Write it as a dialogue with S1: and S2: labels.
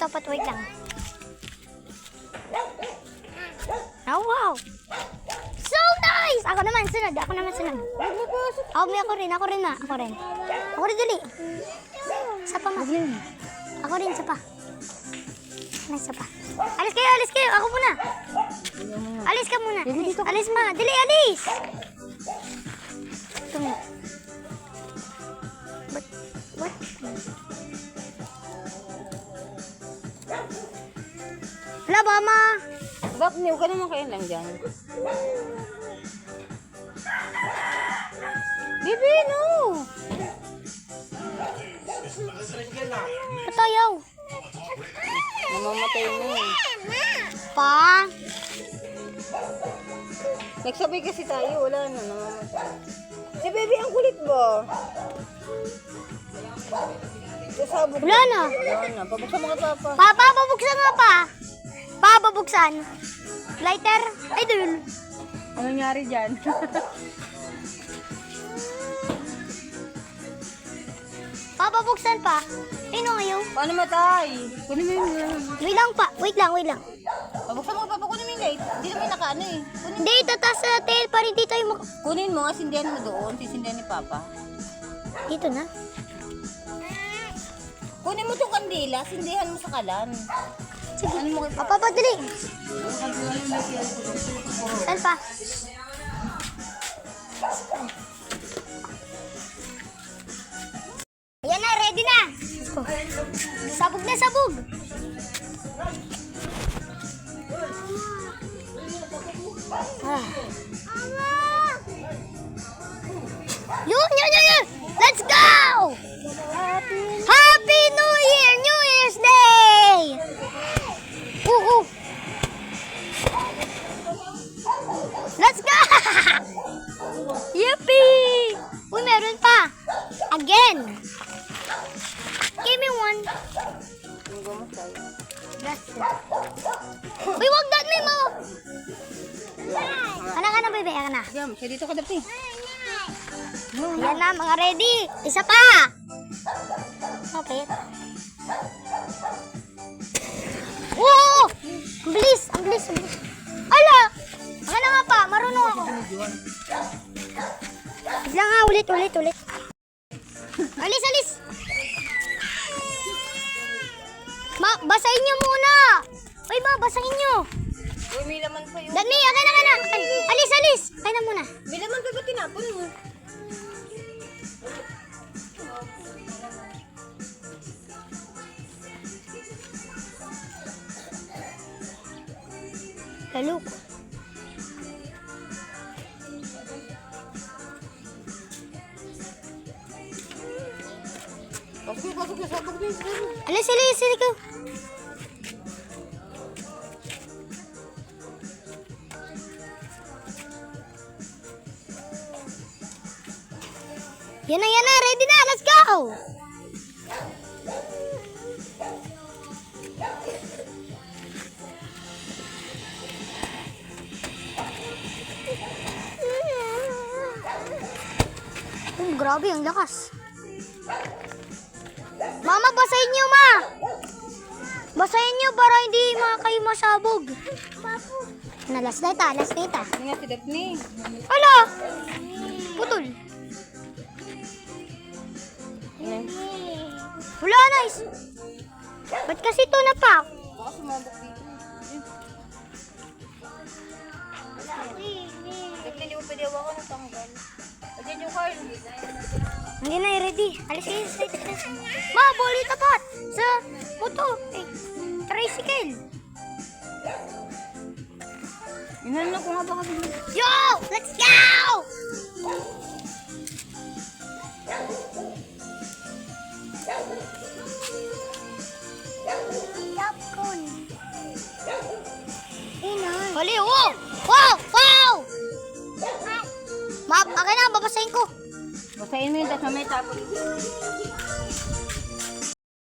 S1: dito, patuwid lang. Oh, wow! So nice! Ako naman, sunod. Ako naman, sunod. Ako rin, ma. Ako rin, dali. Isa pa, ma. Ako rin, isa pa. Isa pa. Alis kayo. Ako muna. Alis ka muna. Alis, ma. Dali, alis! Ito nga. What? Wala ba, ma?
S2: Bak, huwag ka naman kayo lang dyan. Bibi, no!
S1: Patayaw.
S2: Namamatay na eh.
S1: Pa?
S2: Nagsabay kasi tayo, wala na, namamatay. Si Baby, ang kulit ba? Sasabog
S1: Wala na.
S2: Wala na, pabuksan mo ka, Papa.
S1: Papa, babuksan nga pa. Babuksan. Lighter? Ay, dul.
S2: Ano nangyari dyan?
S1: Babuksan pa. Sino ngayon?
S2: Paano matay? Kunin mo yun.
S1: Wait lang.
S2: Pabuksan mo, Papa, kunin mo yung light. Hindi naman nakaano eh.
S1: Hindi, tataas sa tail pa rin dito yung
S2: Kunin mo nga, sindihan mo doon. Sisindihan ni Papa.
S1: Dito na.
S2: Kunin mo itong kandila, sindihan mo sa kalan.
S1: Sige.
S2: Ano mo kay Papa?
S1: Papa, dali. Saan pa? Yan na, ready na. Sabog na, sabog. Ah. Yun. Let's go! Happy New Year! New Year's Day! Let's go! Yippee! Uy, meron pa. Again. Give me one. Uy, wag that me mo. Ana, baby. Ana.
S2: Diyan, siya dito ka dati.
S1: Yan na, mga ready. Isa pa. Okay. Wow! Ang bilis. Ala! Ano nga pa? Marunong ako. Bigla nga, ulit. Alis. Basahin nyo muna. Uy, basahin nyo.
S2: Uy, may laman pa yun.
S1: Dani, akin na. Alis. Kaya na muna.
S2: May laman pa ba tinapon mo?
S1: Lalo.
S2: Pasok na, sabog na yun.
S1: Alis ko. Yan na. Ready na. Let's go. Grabe, ang lakas. Mama, basahin nyo, ma. Basahin nyo para hindi kayo masabog. Last night.
S2: Hindi nga si Daphne.
S1: Ala! Putol. Wala, nice. Ba't kasi ito na pa?
S2: Baka sumabok dito. Daphne, hindi mo pwede hawakan ng tanggal. Ayan yung Carl.
S1: Hindi na, ready. Alis kayo. Ma, boli tapat. Sa tricycle.
S2: Inano ko nga ba kasi.
S1: Yo! Let's go! Popcorn. Hali, wow! Ma, akin na, babasahin ko.
S2: Basahin mo yun, tapos may tapon.